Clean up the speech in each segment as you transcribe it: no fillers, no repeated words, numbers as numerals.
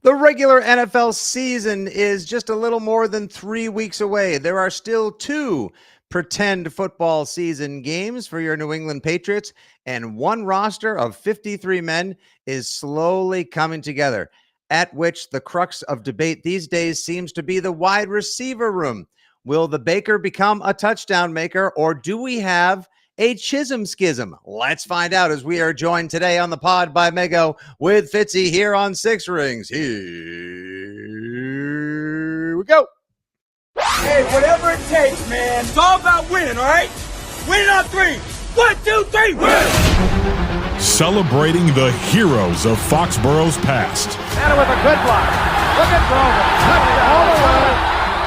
The regular NFL season is just a little more than 3 weeks away. There are still 2 pretend football season games for your New England Patriots, and one roster of 53 men is slowly coming together, at which the crux of debate these days seems to be the wide receiver room. Will the Baker become a touchdown maker, or do we have a Chism schism? Let's find out as we are joined today on the pod by Mego with Fitzy here on Six Rings. Here we go. Hey, whatever it takes, man. It's all about winning, all right? Winning on 3. 1, 2, 3, win! Celebrating the heroes of Foxborough's past. And with a good block. Look at Grover. Touchdown all the way.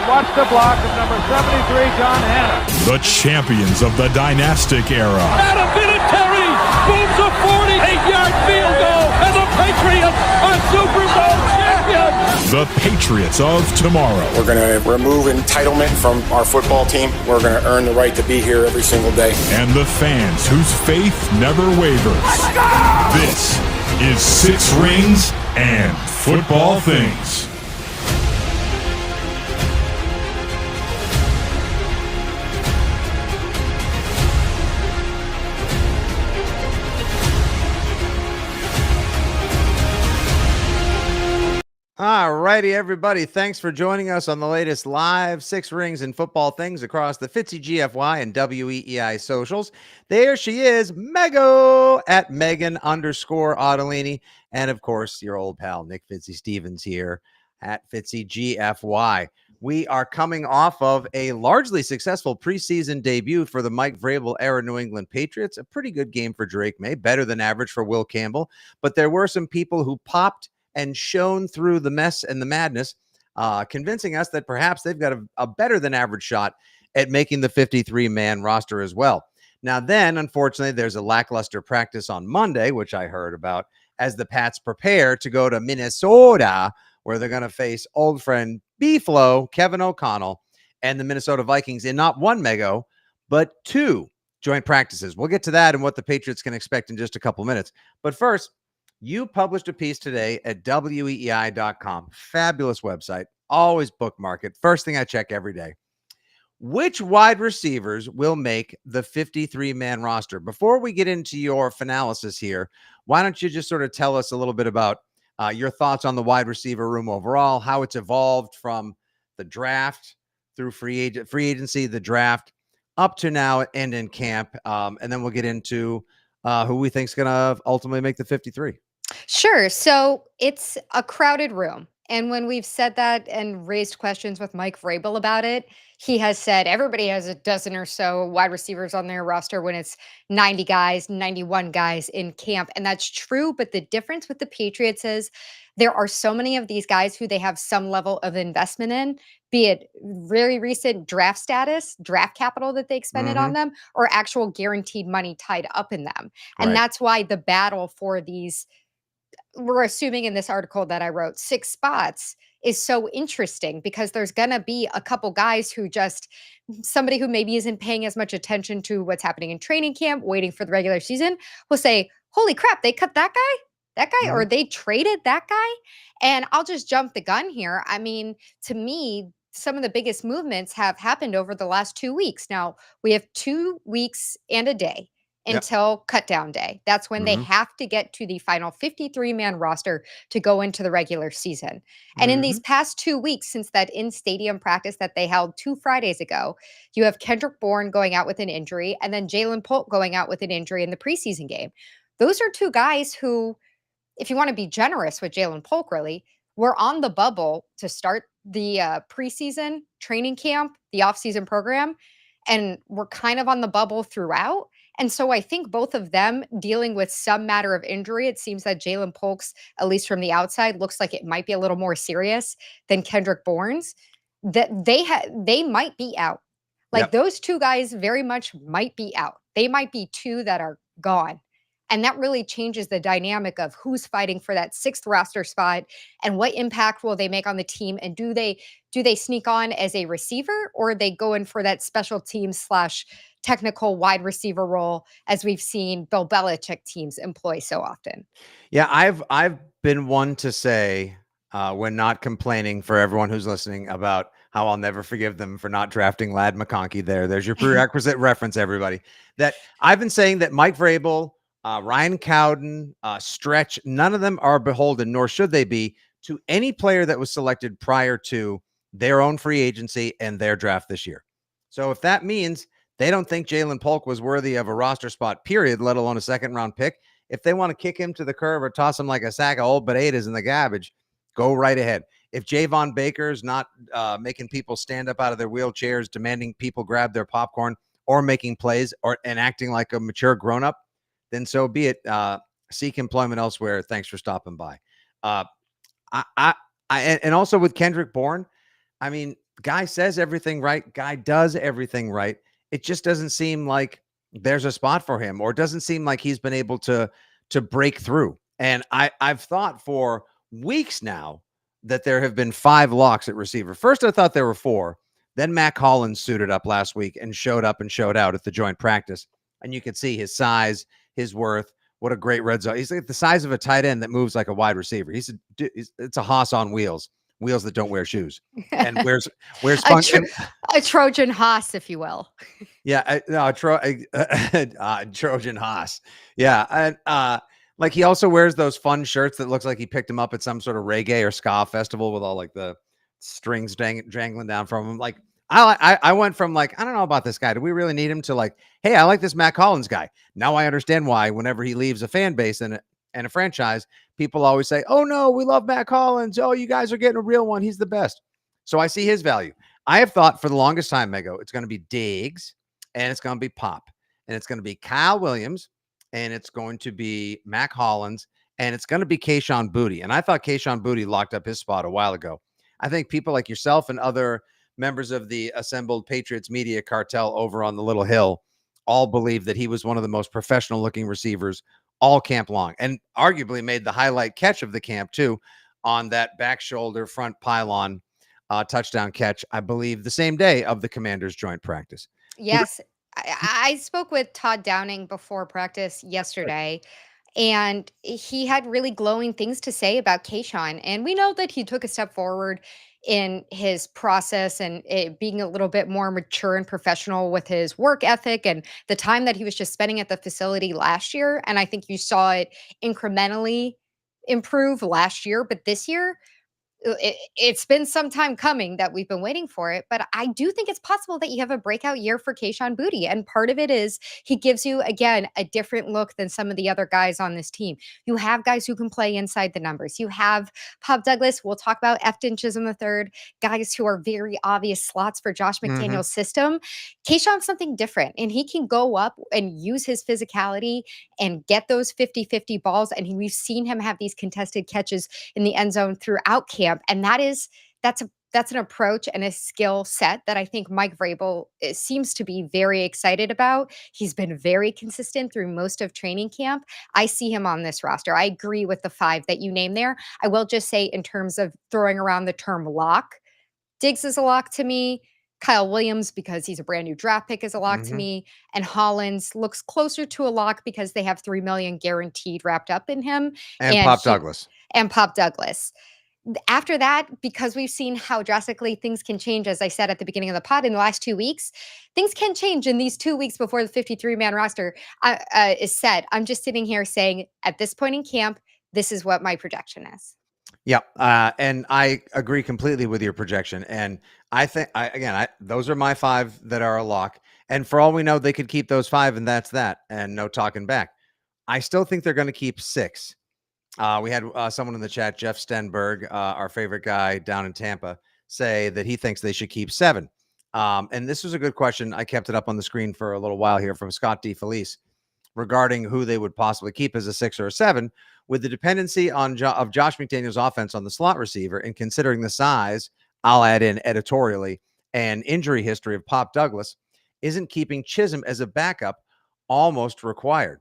Watch the block of number 73, John Hanna. The champions of the dynastic era. Adam Vinatieri booms a 48-yard field goal, and the Patriots are Super Bowl champions. The Patriots of tomorrow. We're going to remove entitlement from our football team. We're going to earn the right to be here every single day. And the fans whose faith never wavers. This is Six Rings and Football Things. All righty, everybody. Thanks for joining us on the latest live Six Rings and Football Things across the Fitzy GFY and WEEI socials. There she is, Mego at Megan_Ottolini. And of course, your old pal, Nick Fitzy Stevens here at Fitzy GFY. We are coming off of a largely successful preseason debut for the Mike Vrabel era New England Patriots. A pretty good game for Drake May, better than average for Will Campbell. But there were some people who popped and shone through the mess and the madness, convincing us that perhaps they've got a better than average shot at making the 53-man roster as well. Now then, unfortunately, there's a lackluster practice on Monday, which I heard about, as the Pats prepare to go to Minnesota, where they're going to face old friend B-Flow, Kevin O'Connell, and the Minnesota Vikings in not one Mego, but 2 joint practices. We'll get to that and what the Patriots can expect in just a couple minutes. But first, you published a piece today at weei.com. Fabulous website. Always bookmark it. First thing I check every day. Which wide receivers will make the 53-man roster? Before we get into your analysis here, why don't you just sort of tell us a little bit about your thoughts on the wide receiver room overall, how it's evolved from the draft through free agency, the draft, up to now and in camp. And then we'll get into who we think is going to ultimately make the 53. Sure. So it's a crowded room. And when we've said that and raised questions with Mike Vrabel about it, he has said everybody has a dozen or so wide receivers on their roster when it's 90 guys, 91 guys in camp. And that's true. But the difference with the Patriots is there are so many of these guys who they have some level of investment in, be it very recent draft status, draft capital that they expended on them, or actual guaranteed money tied up in them. And that's why the battle for these, we're assuming in this article that I wrote, 6 spots is so interesting, because there's going to be a couple guys who just, somebody who maybe isn't paying as much attention to what's happening in training camp, waiting for the regular season, will say, holy crap, they cut that guy, or they traded that guy. And I'll just jump the gun here. I mean, to me, some of the biggest movements have happened over the last 2 weeks. Now, we have 2 weeks and a day until cut down day. That's when they have to get to the final 53-man roster to go into the regular season. And in these past 2 weeks, since that in-stadium practice that they held 2 Fridays ago, you have Kendrick Bourne going out with an injury, and then Jalen Polk going out with an injury in the preseason game. Those are 2 guys who, if you want to be generous with Jalen Polk, really, were on the bubble to start the preseason training camp, the offseason program, and were kind of on the bubble throughout. And so I think both of them dealing with some matter of injury. It seems that Jalen Polk's, at least from the outside, looks like it might be a little more serious than Kendrick Bourne's. That they might be out. Like those 2 guys very much might be out. They might be 2 that are gone. And that really changes the dynamic of who's fighting for that 6th roster spot and what impact will they make on the team. And do they sneak on as a receiver, or they go in for that special team / technical wide receiver role, as we've seen Bill Belichick teams employ so often? Yeah, I've been one to say when not complaining, for everyone who's listening, about how I'll never forgive them for not drafting Lad McConkey. There's your prerequisite reference, everybody. That I've been saying that Mike Vrabel, Ryan Cowden, Stretch, none of them are beholden, nor should they be, to any player that was selected prior to their own free agency and their draft this year. So if that means they don't think Jalen Polk was worthy of a roster spot, period, let alone a second-round pick, if they want to kick him to the curb or toss him like a sack of old potatoes in the garbage, go right ahead. If Javon Baker's not making people stand up out of their wheelchairs, demanding people grab their popcorn, or making plays and acting like a mature grown-up, then so be it. Seek employment elsewhere. Thanks for stopping by. And also with Kendrick Bourne, I mean, guy says everything right. Guy does everything right. It just doesn't seem like there's a spot for him, or it doesn't seem like he's been able to break through. And I've thought for weeks now that there have been 5 locks at receiver. First, I thought there were 4. Then Mac Hollins suited up last week and showed up and showed out at the joint practice. And you could see his size, his worth. What a great red zone. He's like the size of a tight end that moves like a wide receiver. It's a hoss on wheels that don't wear shoes. And where's a Trojan Haas, if you will. Yeah, Trojan Haas. Yeah, and like he also wears those fun shirts that looks like he picked him up at some sort of reggae or ska festival with all like the strings dangling down from him. Like I went from like, I don't know about this guy. Do we really need him, to like, hey, I like this Mac Hollins guy. Now I understand why whenever he leaves a fan base and a franchise, people always say, oh no, we love Mac Hollins. Oh, you guys are getting a real one. He's the best. So I see his value. I have thought for the longest time, Mego, it's going to be Diggs and it's going to be Pop and it's going to be Kyle Williams and it's going to be Mac Hollins and it's going to be Kayshon Boutte. And I thought Kayshon Boutte locked up his spot a while ago. I think people like yourself and other members of the assembled Patriots media cartel over on the Little Hill all believe that he was one of the most professional looking receivers all camp long, and arguably made the highlight catch of the camp too on that back shoulder front pylon touchdown catch, I believe the same day of the Commanders joint practice. Yes. I spoke with Todd Downing before practice yesterday, and he had really glowing things to say about Kayshon. And we know that he took a step forward in his process and it being a little bit more mature and professional with his work ethic and the time that he was just spending at the facility last year. And I think you saw it incrementally improve last year, but this year, it's been some time coming that we've been waiting for it, but I do think it's possible that you have a breakout year for Kayshon Boutte. And part of it is he gives you, again, a different look than some of the other guys on this team. You have guys who can play inside the numbers. You have Pop Douglas. We'll talk about Fitzy and Mego III, guys who are very obvious slots for Josh McDaniel's system. Kayshon's something different, and he can go up and use his physicality and get those 50-50 balls. And we've seen him have these contested catches in the end zone throughout camp. And that's an approach and a skill set that I think Mike Vrabel seems to be very excited about. He's been very consistent through most of training camp. I see him on this roster. I agree with the 5 that you named there. I will just say, in terms of throwing around the term lock, Diggs is a lock to me. Kyle Williams, because he's a brand new draft pick, is a lock to me. And Hollins looks closer to a lock because they have $3 million guaranteed wrapped up in him. And Pop Douglas. And Pop Douglas. After that, because we've seen how drastically things can change, as I said at the beginning of the pod, in the last 2 weeks, things can change in these 2 weeks before the 53-man roster is set. I'm just sitting here saying, at this point in camp, this is what my projection is. Yeah, and I agree completely with your projection. And I think, those are my 5 that are a lock. And for all we know, they could keep those 5, and that's that, and no talking back. I still think they're going to keep 6. We had someone in the chat, Jeff Stenberg, our favorite guy down in Tampa, say that he thinks they should keep 7. And this was a good question. I kept it up on the screen for a little while here from Scott DeFelice regarding who they would possibly keep as a 6 or a 7. With the dependency of Josh McDaniel's offense on the slot receiver, and considering the size, I'll add in editorially, and injury history of Pop Douglas, isn't keeping Chism as a backup almost required?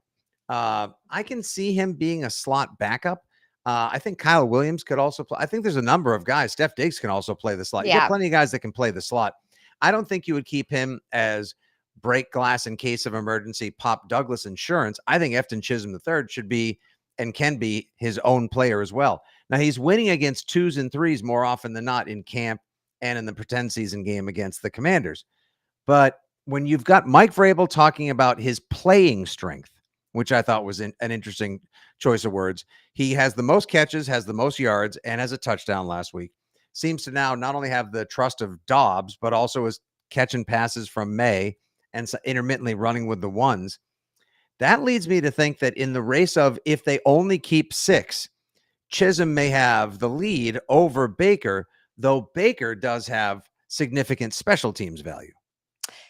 I can see him being a slot backup. I think Kyle Williams could also play. I think there's a number of guys. Steph Diggs can also play the slot. Yeah. You have plenty of guys that can play the slot. I don't think you would keep him as break glass in case of emergency Pop Douglas insurance. I think Fitzy and Mego III should be and can be his own player as well. Now he's winning against 2s and 3s more often than not in camp and in the pretend season game against the Commanders. But when you've got Mike Vrabel talking about his playing strength, which I thought was an interesting choice of words, he has the most catches, has the most yards, and has a touchdown last week. Seems to now not only have the trust of Dobbs, but also is catching passes from May and intermittently running with the ones. That leads me to think that in the race of if they only keep 6, Chism may have the lead over Baker, though Baker does have significant special teams value.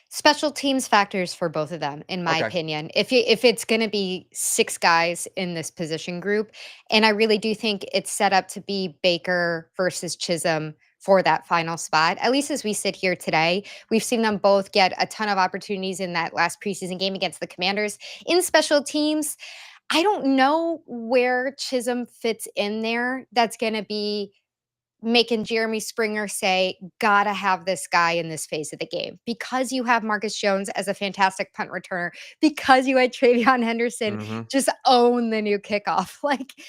Special teams factors for both of them, in my opinion. If it's going to be 6 guys in this position group, and I really do think it's set up to be Baker versus Chism for that final spot. At least as we sit here today, we've seen them both get a ton of opportunities in that last preseason game against the Commanders in special teams. I don't know where Chism fits in there. That's going to be making Jeremy Springer say, gotta have this guy in this phase of the game because you have Marcus Jones as a fantastic punt returner, because you had Travion Henderson just own the new kickoff.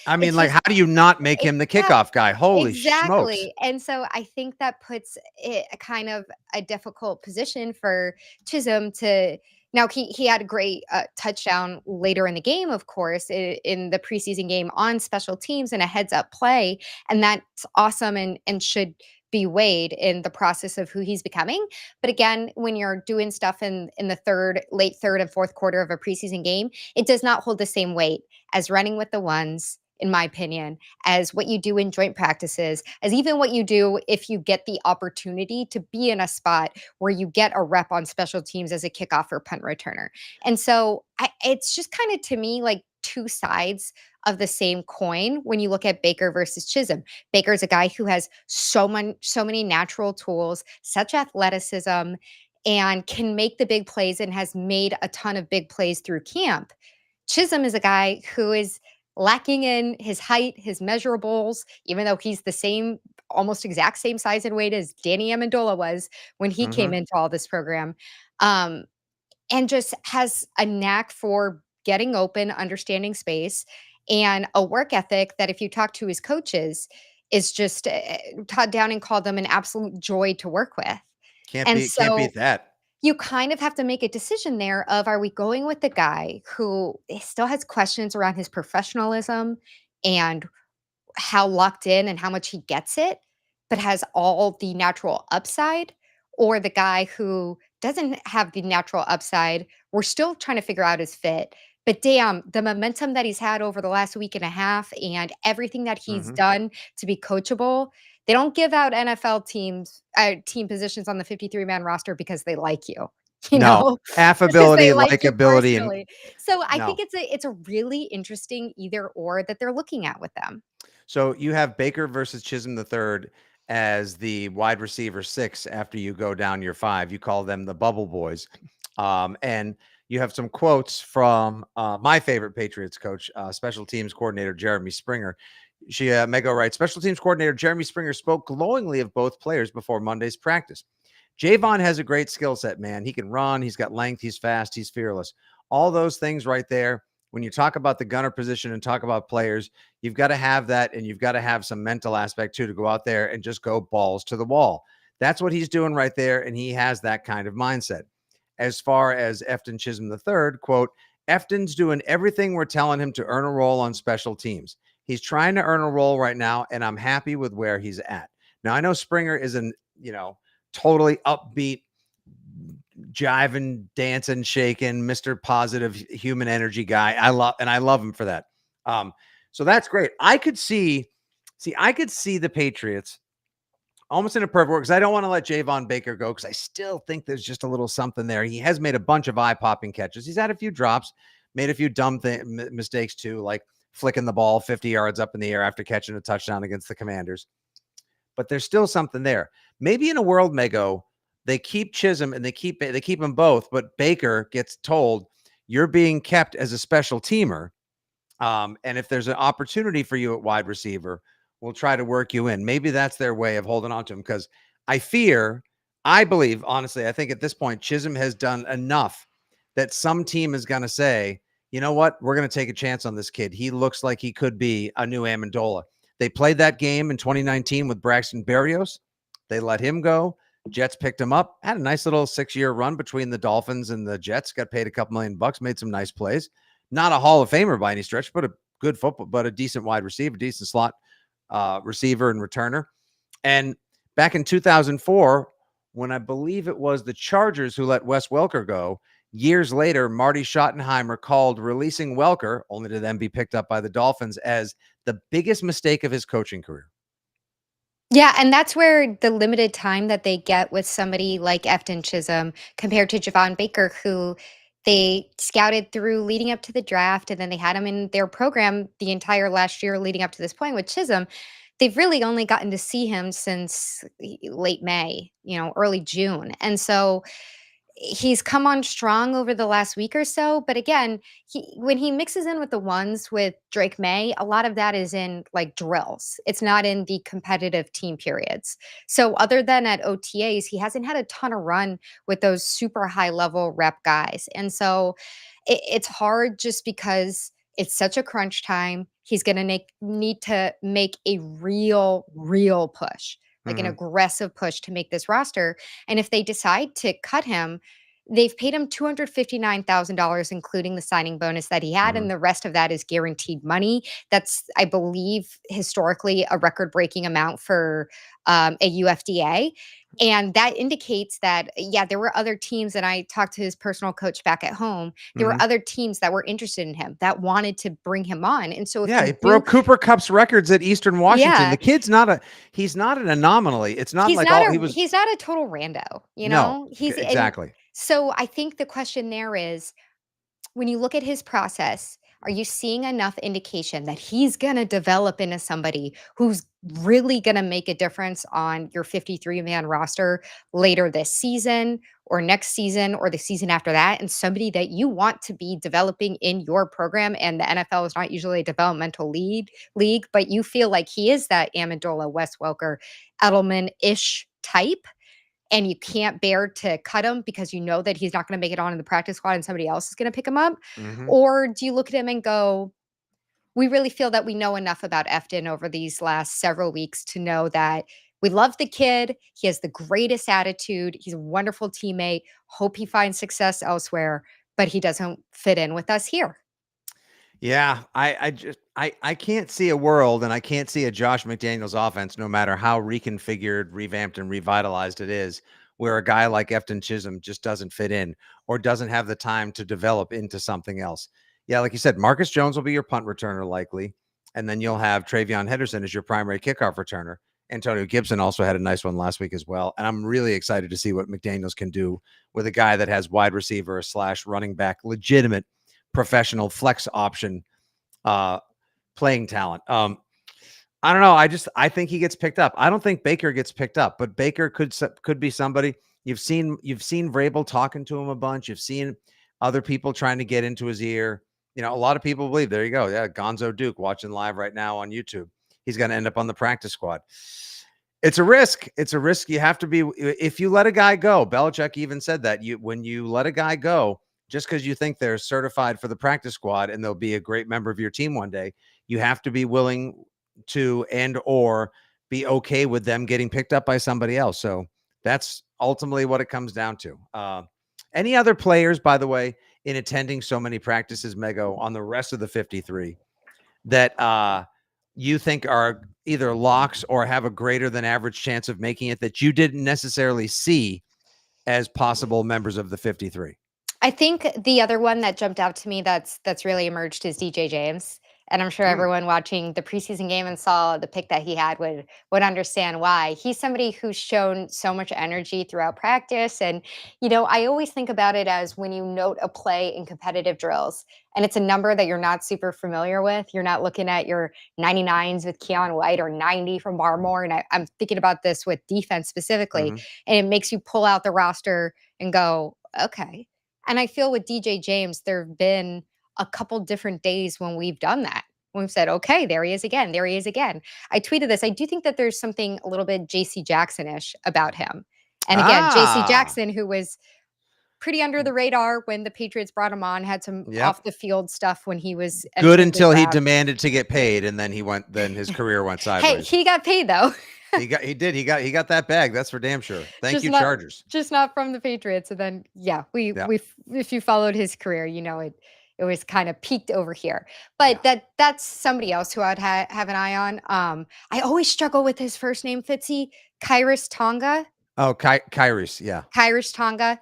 I mean, how do you not make him the kickoff guy? Holy smokes. And so I think that puts it a kind of a difficult position for Chism to. Now, he had a great touchdown later in the game, of course, in the preseason game on special teams and a heads-up play, and that's awesome and should be weighed in the process of who he's becoming. But again, when you're doing stuff in the late third and fourth quarter of a preseason game, it does not hold the same weight as running with the ones, in my opinion, as what you do in joint practices, as even what you do if you get the opportunity to be in a spot where you get a rep on special teams as a kickoff or punt returner. And so it's just kind of, to me, like 2 sides of the same coin when you look at Baker versus Chism. Baker's a guy who has so many natural tools, such athleticism, and can make the big plays and has made a ton of big plays through camp. Chism is a guy who is lacking in his height, his measurables, even though he's the same, almost exact same size and weight as Danny Amendola was when he came into all this program, and just has a knack for getting open, understanding space, and a work ethic that if you talk to his coaches is just Todd Downing called them an absolute joy to work with. Can't beat that. You kind of have to make a decision there of, are we going with the guy who still has questions around his professionalism and how locked in and how much he gets it, but has all the natural upside, or the guy who doesn't have the natural upside? We're still trying to figure out his fit, but damn, the momentum that he's had over the last week and a half and everything that he's done to be coachable. They don't give out NFL team positions on the 53-man roster because they like you. You know, affability, likability, and so I think it's a really interesting either or that they're looking at with them. So you have Baker versus Chism III as the wide receiver 6 after you go down your 5. You call them the Bubble Boys, and you have some quotes from my favorite Patriots coach, special teams coordinator Jeremy Springer. Mego writes, special teams coordinator Jeremy Springer spoke glowingly of both players before Monday's practice. Javon has a great skill set, man. He can run. He's got length. He's fast. He's fearless. All those things right there. When you talk about the gunner position and talk about players, you've got to have that, and you've got to have some mental aspect too to go out there and just go balls to the wall. That's what he's doing right there, and he has that kind of mindset. As far as Efton Chism III, quote, Efton's doing everything we're telling him to earn a role on special teams. He's trying to earn a role right now, and I'm happy with where he's at. Now, I know Springer is totally upbeat, jiving, dancing, shaking, Mr. Positive human energy guy. I love him for that. So that's great. I could see the Patriots almost in a perfect world, because I don't want to let Javon Baker go, because I still think there's just a little something there. He has made a bunch of eye-popping catches. He's had a few drops, made a few dumb mistakes too, like flicking the ball 50 yards up in the air after catching a touchdown against the Commanders. But there's still something there. Maybe in a world, Mego, they keep Chism and they keep them both, but Baker gets told, you're being kept as a special teamer. And if there's an opportunity for you at wide receiver, we'll try to work you in. Maybe that's their way of holding on to him, because I believe, honestly, I think at this point, Chism has done enough that some team is going to say, you know what? We're going to take a chance on this kid. He looks like he could be a new Amendola. They played that game in 2019 with Braxton Berrios. They let him go. Jets picked him up, had a nice little 6-year run between the Dolphins and the Jets, got paid a couple $1 million, made some nice plays. Not a Hall of Famer by any stretch, but a good football, but a decent wide receiver, decent slot receiver and returner. And back in 2004, when I believe it was the Chargers who let Wes Welker go, years later, Marty Schottenheimer called releasing Welker, only to then be picked up by the Dolphins, as the biggest mistake of his coaching career. Yeah, and that's where the limited time that they get with somebody like Efton Chism compared to Javon Baker, who they scouted through leading up to the draft, and then they had him in their program the entire last year leading up to this point with Chism. They've really only gotten to see him since late May, early June. And so he's come on strong over the last week or so, but again, when he mixes in with the ones with Drake May, a lot of that is in like drills. It's not in the competitive team periods. So other than at OTAs, he hasn't had a ton of run with those super high level rep guys. And so it's hard just because it's such a crunch time. He's going to need to make a real push, like an aggressive push to make this roster. And if they decide to cut him, they've paid him $259,000, including the signing bonus that he had. And the rest of that is guaranteed money. That's, I believe, historically a record breaking amount for a UFDA. And that indicates that, yeah, there were other teams, and I talked to his personal coach back at home. There were other teams that were interested in him, that wanted to bring him on. And so, if he broke Cooper Kupp's records at Eastern Washington. The kid's he's not an anomaly. It's not he's like not he was. He's not a total rando, No, he's exactly. So I think the question there is, when you look at his process, are you seeing enough indication that he's going to develop into somebody who's really going to make a difference on your 53-man roster later this season or next season or the season after that, and somebody that you want to be developing in your program? And the NFL is not usually a developmental league, but you feel like he is that Amendola, Wes Welker, Edelman-ish type, and you can't bear to cut him because you know that he's not going to make it on in the practice squad and somebody else is going to pick him up? Or do you look at him and go, we really feel that we know enough about Efton over these last several weeks to know that we love the kid. He has the greatest attitude. He's a wonderful teammate. Hope he finds success elsewhere, but he doesn't fit in with us here. Yeah, I can't see a world, and I can't see a Josh McDaniels offense, no matter how reconfigured, revamped, and revitalized it is, where a guy like Efton Chism just doesn't fit in or doesn't have the time to develop into something else. Yeah, like you said, Marcus Jones will be your punt returner likely, and then you'll have Travion Henderson as your primary kickoff returner. Antonio Gibson also had a nice one last week as well, and I'm really excited to see what McDaniels can do with a guy that has wide receiver / running back, legitimate professional flex option playing talent. I don't know. I think he gets picked up. I don't think Baker gets picked up, but Baker could be somebody. You've seen Vrabel talking to him a bunch. You've seen other people trying to get into his ear. A lot of people believe, there you go. Yeah, Gonzo Duke watching live right now on YouTube. He's going to end up on the practice squad. It's a risk. It's a risk. You have to be, if you let a guy go, Belichick even said that when you let a guy go, just because you think they're certified for the practice squad and they'll be a great member of your team one day, you have to be willing to or be okay with them getting picked up by somebody else. So that's ultimately what it comes down to. Any other players, by the way, in attending so many practices, Mego, on the rest of the 53 that you think are either locks or have a greater than average chance of making it that you didn't necessarily see as possible members of the 53? I think the other one that jumped out to me that's really emerged is DJ James. And I'm sure everyone watching the preseason game and saw the pick that he had would understand why. He's somebody who's shown so much energy throughout practice. And, I always think about it as when you note a play in competitive drills and it's a number that you're not super familiar with. You're not looking at your 99s with Keon White or 90 from Barmore. And I'm thinking about this with defense specifically. And it makes you pull out the roster and go, okay. And I feel with DJ James, there have been a couple different days when we've done that. We've said, okay, there he is again. There he is again. I tweeted this. I do think that there's something a little bit JC Jackson-ish about him. And again, JC Jackson, who was pretty under the radar when the Patriots brought him on, had some off the field stuff when he was good entering the until he draft. demanded to get paid, and then his career went sideways. Hey, he got paid though. He got that bag. That's for damn sure. Thank you, Chargers. Just not from the Patriots. And then we if you followed his career, it was kind of peaked over here. But that's somebody else who I'd have an eye on. I always struggle with his first name, Fitzy. Khyiris Tonga. Oh, Khyiris, yeah. Khyiris Tonga.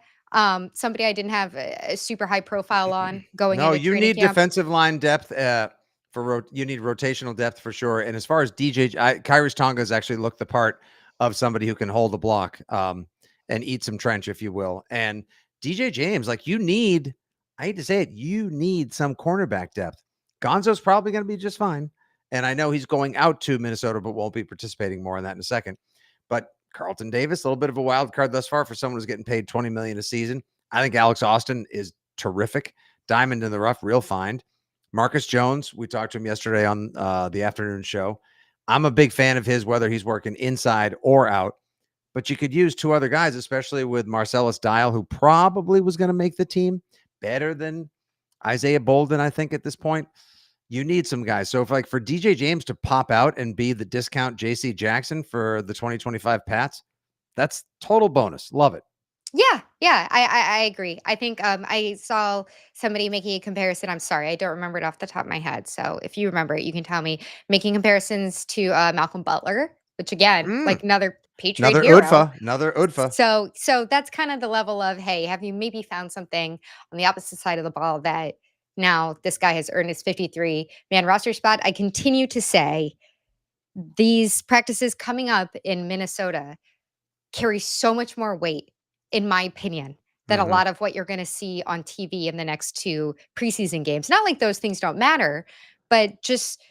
Somebody I didn't have a super high profile on going into you training need camp. defensive line depth. You need rotational depth for sure. And as far as Khyiris Tonga has actually looked the part of somebody who can hold the block and eat some trench, if you will. And DJ James, I hate to say it, you need some cornerback depth. Gonzo's probably going to be just fine. And I know he's going out to Minnesota, but won't be participating more on that in a second. But Carlton Davis, a little bit of a wild card thus far for someone who's getting paid $20 million a season. I think Alex Austin is terrific. Diamond in the rough, real find. Marcus Jones, we talked to him yesterday on the afternoon show. I'm a big fan of his, whether he's working inside or out. But you could use two other guys, especially with Marcellus Dial, who probably was going to make the team better than Isaiah Bolden, I think, at this point. You need some guys. So for DJ James to pop out and be the discount JC Jackson for the 2025 Pats, that's total bonus. Love it. Yeah, I agree. I think I saw somebody making a comparison. I'm sorry, I don't remember it off the top of my head. So if you remember it, you can tell me. Making comparisons to Malcolm Butler, which again, another Patriot hero. Another UDFA. So that's kind of the level of, hey, have you maybe found something on the opposite side of the ball that now this guy has earned his 53-man roster spot? I continue to say these practices coming up in Minnesota carry so much more weight, in my opinion, than a lot of what you're going to see on TV in the next two preseason games. Not like those things don't matter, but just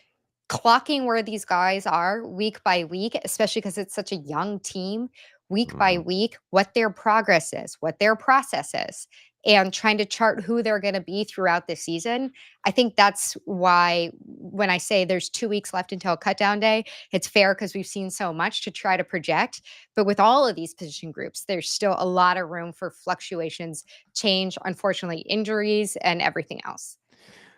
clocking where these guys are week by week, especially because it's such a young team, week by week, what their progress is, what their process is, and trying to chart who they're going to be throughout the season. I think that's why when I say there's 2 weeks left until cut down day, it's fair because we've seen so much to try to project. But with all of these position groups, there's still a lot of room for fluctuations, change, unfortunately, injuries, and everything else.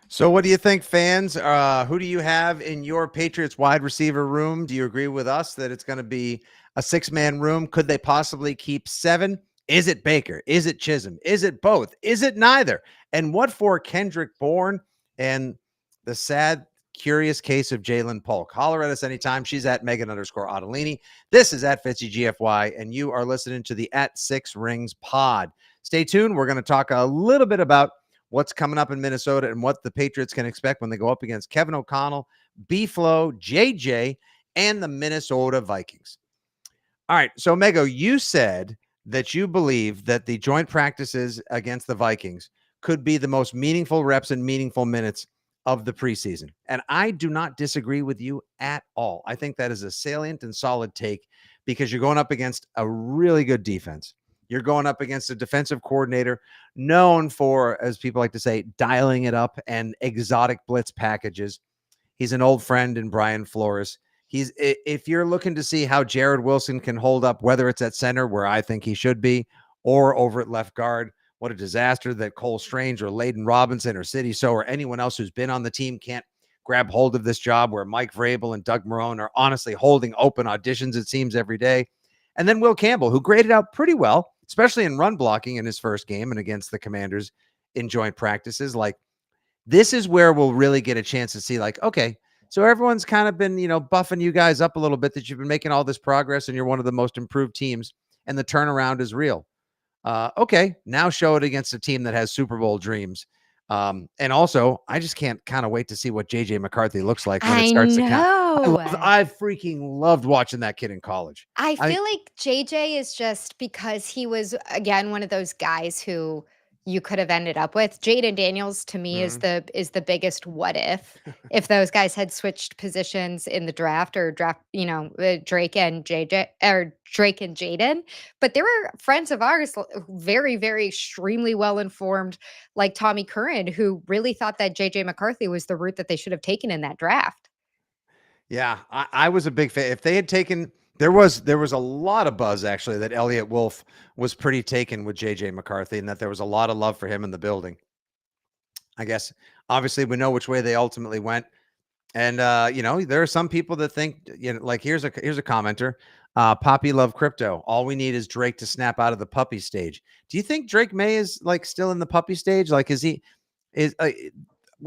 So what do you think, fans? Who do you have in your Patriots wide receiver room? Do you agree with us that it's going to be a 6-man room? Could they possibly keep 7? Is it Baker? Is it Chism? Is it both? Is it neither? And what for Kendrick Bourne and the sad, curious case of Jalen Polk? Holler at us anytime. She's at Megan_Ottolini. This is at Fitzy GFY, and you are listening to the At 6 Rings pod. Stay tuned. We're going to talk a little bit about what's coming up in Minnesota and what the Patriots can expect when they go up against Kevin O'Connell, B-Flow, JJ, and the Minnesota Vikings. All right, so Mego, you said that you believe that the joint practices against the Vikings could be the most meaningful reps and meaningful minutes of the preseason. And I do not disagree with you at all. I think that is a salient and solid take because you're going up against a really good defense. You're going up against a defensive coordinator known for, as people like to say, dialing it up and exotic blitz packages. He's an old friend in Brian Flores. If you're looking to see how Jared Wilson can hold up, whether it's at center where I think he should be, or over at left guard, what a disaster that Cole Strange or Layden Robinson or City So or anyone else who's been on the team can't grab hold of this job, where Mike Vrabel and Doug Marrone are honestly holding open auditions, it seems, every day. And then Will Campbell, who graded out pretty well, especially in run blocking in his first game and against the Commanders in joint practices. This is where we'll really get a chance to see, okay, so everyone's kind of been, buffing you guys up a little bit, that you've been making all this progress and you're one of the most improved teams and the turnaround is real. Okay, now show it against a team that has Super Bowl dreams. And also, I just can't kind of wait to see what JJ McCarthy looks like when it starts to count. I freaking loved watching that kid in college. I feel like JJ is just because he was, again, one of those guys who you could have ended up with. Jaden Daniels to me is the biggest what if those guys had switched positions in the draft Drake and JJ or Drake and Jaden. But there were friends of ours, very, very extremely well-informed, like Tommy Curran, who really thought that JJ McCarthy was the route that they should have taken in that draft. Yeah, I was a big fan. If they had taken There was a lot of buzz actually that Elliott Wolf was pretty taken with JJ McCarthy and that there was a lot of love for him in the building. I guess obviously we know which way they ultimately went. And there are some people that think, like here's a commenter, Poppy Love Crypto. All we need is Drake to snap out of the puppy stage. Do you think Drake May is like still in the puppy stage? Like,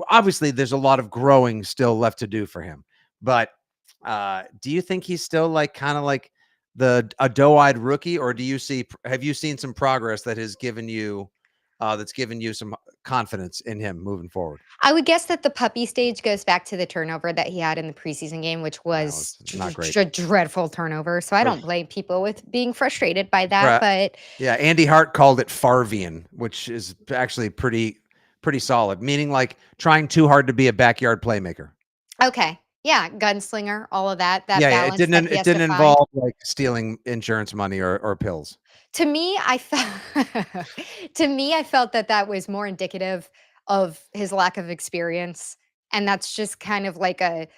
obviously there's a lot of growing still left to do for him, but do you think he's still like kind of like a doe-eyed rookie, or have you seen some progress that has given you that's given you some confidence in him moving forward? I would guess that the puppy stage goes back to the turnover that he had in the preseason game, which No, was it's not great. a dreadful turnover. So I don't blame people with being frustrated by that. Right. But Yeah, Andy Hart called it Farvian, which is actually pretty solid, meaning like trying too hard to be a backyard playmaker. okay, yeah, gunslinger, all of that. That Yeah, balance that he it has to didn't find. involve like stealing insurance money or pills. To me, I felt I felt that that was more indicative of his lack of experience, and that's just kind of like a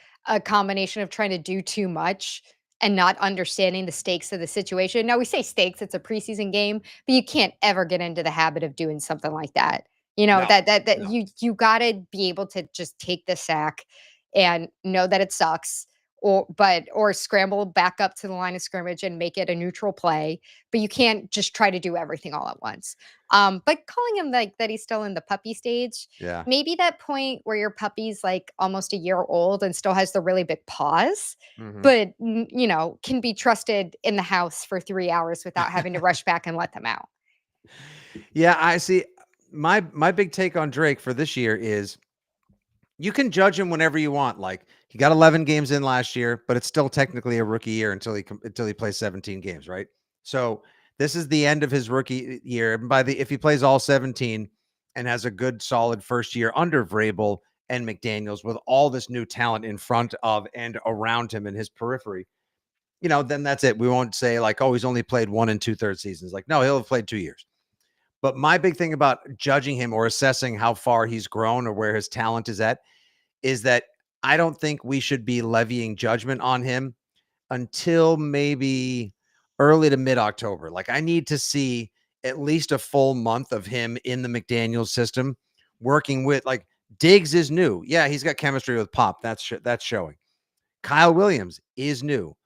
combination of trying to do too much and not understanding the stakes of the situation. Now we say stakes, it's a preseason game, but you can't ever get into the habit of doing something like that. No, That no. you got to be able to just take the sack and know that it sucks, or scramble back up to the line of scrimmage and make it a neutral play, but you can't just try to do everything all at once. But calling him like that, he's still in the puppy stage. Yeah. Maybe that point where your puppy's like almost a year old and still has the really big paws, Mhm. but can be trusted in the house for 3 hours without having to rush back and let them out. Yeah, I see. My big take on Drake for this year is you can judge him whenever you want. Like he got 11 games in last year, but it's still technically a rookie year until he plays 17 games, right? So this is the end of his rookie year. And if he plays all 17 and has a good solid first year under Vrabel and McDaniels with all this new talent in front of and around him in his periphery, then that's it. We won't say like, oh, he's only played 1 2/3 seasons. Like, no, he'll have played 2 years. But my big thing about judging him or assessing how far he's grown or where his talent is that I don't think we should be levying judgment on him until maybe early to mid-October. Like I need to see at least a full month of him in the McDaniels system working with like Diggs is new. Yeah, he's got chemistry with Pop. That's showing. Kyle Williams is new.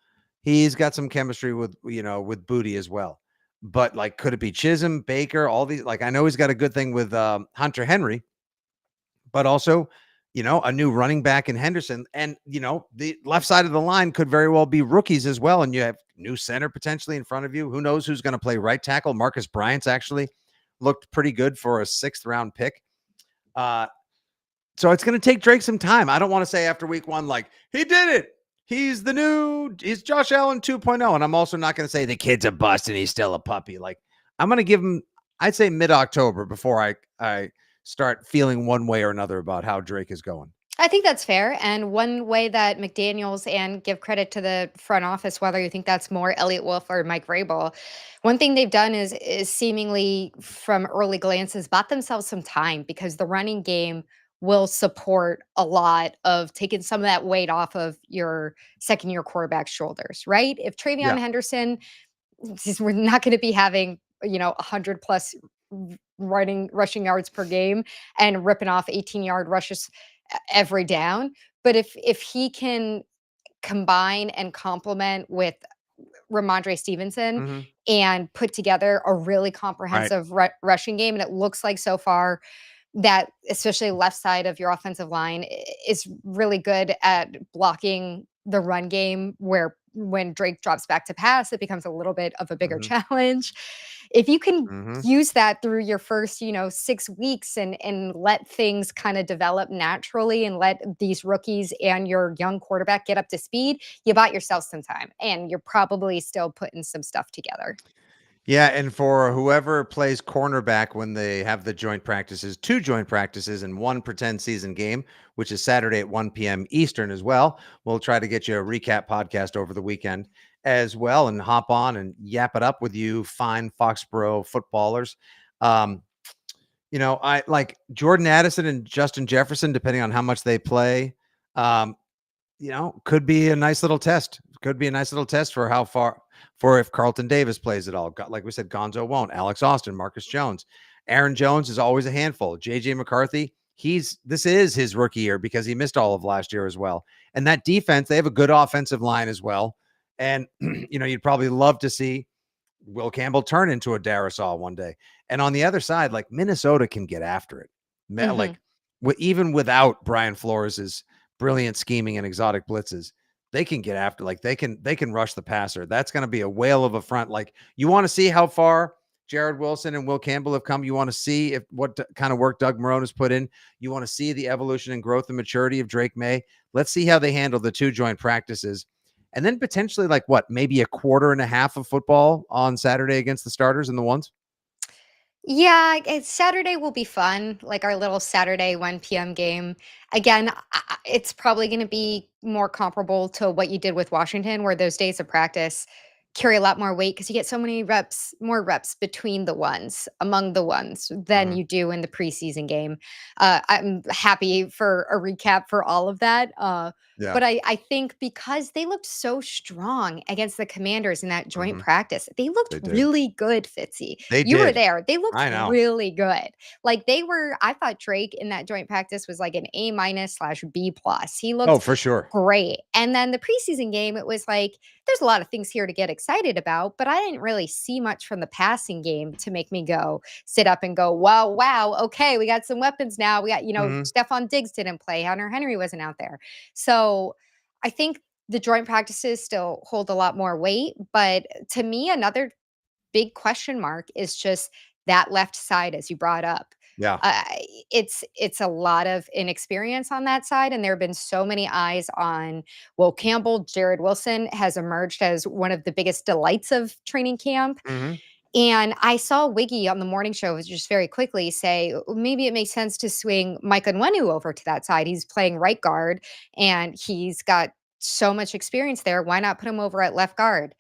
He's got some chemistry with Booty as well. But like, could it be Chism, Baker, all these? Like, I know he's got a good thing with Hunter Henry, but also, a new running back in Henderson. And, the left side of the line could very well be rookies as well. And you have new center potentially in front of you. Who knows who's going to play right tackle? Marcus Bryant's actually looked pretty good for a 6th round pick. So it's going to take Drake some time. I don't want to say after week 1, like he did it. He's Josh Allen 2.0. And I'm also not going to say the kid's a bust and he's still a puppy. Like I'm going to give him, I'd say mid-October before I start feeling one way or another about how Drake is going. I think that's fair. And one way that McDaniels, and give credit to the front office, whether you think that's more Elliott Wolf or Mike Vrabel, one thing they've done is seemingly from early glances bought themselves some time, because the running game will support a lot of taking some of that weight off of your second year quarterback's shoulders, right? If Yeah. Travion Henderson, we're not going to be having 100 plus rushing yards per game and ripping off 18-yard rushes every down. But if he can combine and complement with Ramondre Stevenson Mhm. and put together a really comprehensive rushing game, and it looks like so far that especially left side of your offensive line is really good at blocking the run game, where when Drake drops back to pass, it becomes a little bit of a bigger Mhm. challenge. If you can Mhm. use that through your first, 6 weeks, and let things kind of develop naturally, and let these rookies and your young quarterback get up to speed, you bought yourself some time, and you're probably still putting some stuff together. Yeah, and for whoever plays cornerback when they have the joint practices, 2 joint practices and 1 pretend season game, which is Saturday at 1 p.m. Eastern as well. We'll try to get you a recap podcast over the weekend as well and hop on and yap it up with you fine Foxborough footballers. I like Jordan Addison and Justin Jefferson, depending on how much they play, could be a nice little test. could be a nice little test for how far, for if Carlton Davis plays at all. Like we said, Gonzo won't. Alex Austin, Marcus Jones. Aaron Jones is always a handful. JJ McCarthy, this is his rookie year because he missed all of last year as well. And that defense, they have a good offensive line as well. And, you'd probably love to see Will Campbell turn into a Darisaw one day. And on the other side, like Minnesota can get after it. Like even without Brian Flores's brilliant scheming and exotic blitzes, they can get after, like they can rush the passer. That's going to be a whale of a front. Like you want to see how far Jared Wilson and Will Campbell have come. You want to see what kind of work Doug Marrone has put in. You want to see the evolution and growth and maturity of Drake May. Let's see how they handle the 2 joint practices. And then potentially maybe a quarter and a half of football on Saturday against the starters and the ones. Yeah, Saturday will be fun, like our little Saturday 1 p.m. game. Again, it's probably going to be more comparable to what you did with Washington, where those days of practice carry a lot more weight because you get so many more reps among the ones than you do in the preseason game. I'm happy for a recap for all of that. But I think because they looked so strong against the Commanders in that joint practice, they looked really good, Fitzy. You were there. They looked really good. Like I thought Drake in that joint practice was like an A-/B+. He looked for sure great. And then the preseason game, it was like, there's a lot of things here to get excited about, but I didn't really see much from the passing game to make me sit up and go, wow, okay, we got some weapons now. We got, Stephon Diggs didn't play. Hunter Henry wasn't out there. So I think the joint practices still hold a lot more weight. But to me, another big question mark is just that left side, as you brought up. Yeah. It's a lot of inexperience on that side. And there have been so many eyes on Will Campbell. Jared Wilson has emerged as one of the biggest delights of training camp. And I saw Wiggy on the morning show just very quickly say, maybe it makes sense to swing Mike Onwenu over to that side. He's playing right guard and he's got so much experience there. Why not put him over at left guard?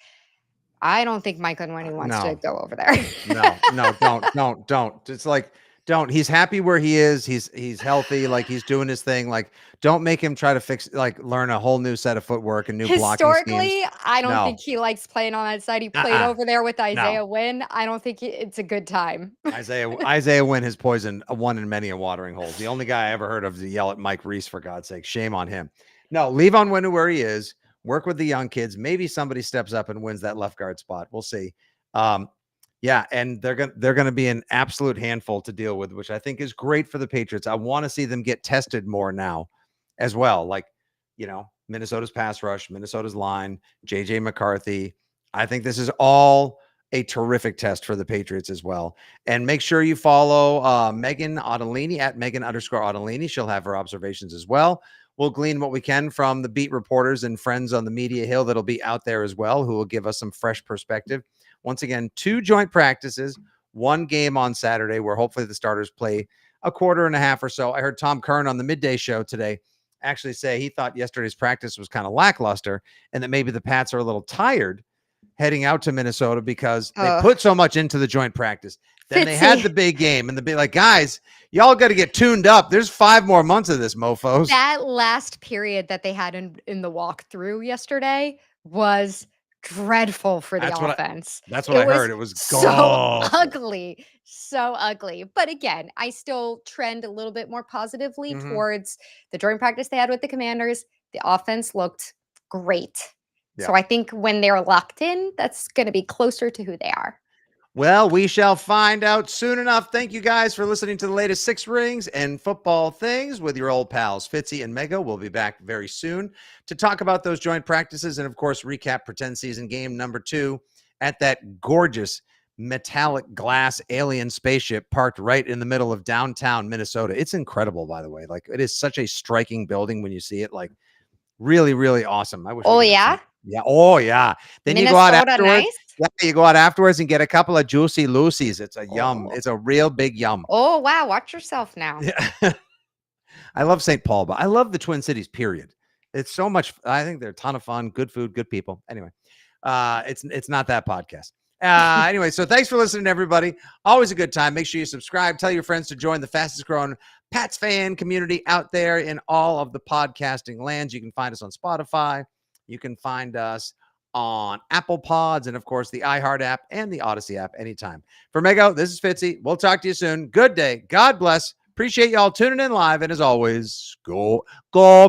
I don't think Mike Onwenu wants to go over there. No, don't. It's like, don't. He's happy where he is. He's healthy. Like he's doing his thing. Like don't make him try to learn a whole new set of footwork and new blocking schemes. Historically, I don't think he likes playing on that side. He played over there with Isaiah Wynn. I don't think it's a good time. Isaiah Wynn has poisoned one in many a watering hole. The only guy I ever heard of to yell at Mike Reese, for God's sake. Shame on him. No, leave Onwenu where he is. Work with the young kids. Maybe somebody steps up and wins that left guard spot. We'll see. Yeah, and they're going to be an absolute handful to deal with, which I think is great for the Patriots. I want to see them get tested more now as well. Like, Minnesota's pass rush, Minnesota's line, JJ McCarthy. I think this is all a terrific test for the Patriots as well. And make sure you follow Megan Ottolini at Megan_Ottolini. She'll have her observations as well. We'll glean what we can from the beat reporters and friends on the media hill that'll be out there as well, who will give us some fresh perspective. Once again, 2 joint practices, 1 game on Saturday where hopefully the starters play a quarter and a half or so. I heard Tom Curran on the midday show today actually say he thought yesterday's practice was kind of lackluster and that maybe the Pats are a little tired heading out to Minnesota because they put so much into the joint practice. Then they had the big game and the like, guys, y'all got to get tuned up. There's 5 more months of this, mofos. That last period that they had in the walkthrough yesterday was dreadful for the offense. That's what I heard. It was so ugly. But again, I still trend a little bit more positively towards the joint practice they had with the Commanders. The offense looked great. Yeah. So I think when they're locked in, that's going to be closer to who they are. Well, we shall find out soon enough. Thank you guys for listening to the latest 6 Rings and Football Things with your old pals, Fitzy and Mego. We'll be back very soon to talk about those joint practices and, of course, recap pretend season game number 2 at that gorgeous metallic glass alien spaceship parked right in the middle of downtown Minnesota. It's incredible, by the way. Like, it is such a striking building when you see it. Like, really, really awesome. I wish. Oh, yeah? Yeah. Oh, yeah. Then Minnesota, you go out afterwards. nice? Yeah, you go out afterwards and get a couple of juicy Lucy's. It's a yum. It's a real big yum. Oh, wow. Watch yourself now. Yeah. I love St. Paul, but I love the Twin Cities, period. It's so much. I think they're a ton of fun, good food, good people. Anyway, it's not that podcast. Anyway, so thanks for listening, everybody. Always a good time. Make sure you subscribe. Tell your friends to join the fastest growing Pats fan community out there in all of the podcasting lands. You can find us on Spotify, You can find us on Apple Pods and, of course, the iHeart app and the Odyssey app anytime. For Mego, this is Fitzy. We'll talk to you soon. Good day. God bless. Appreciate y'all tuning in live. And as always, go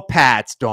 Pats. Don't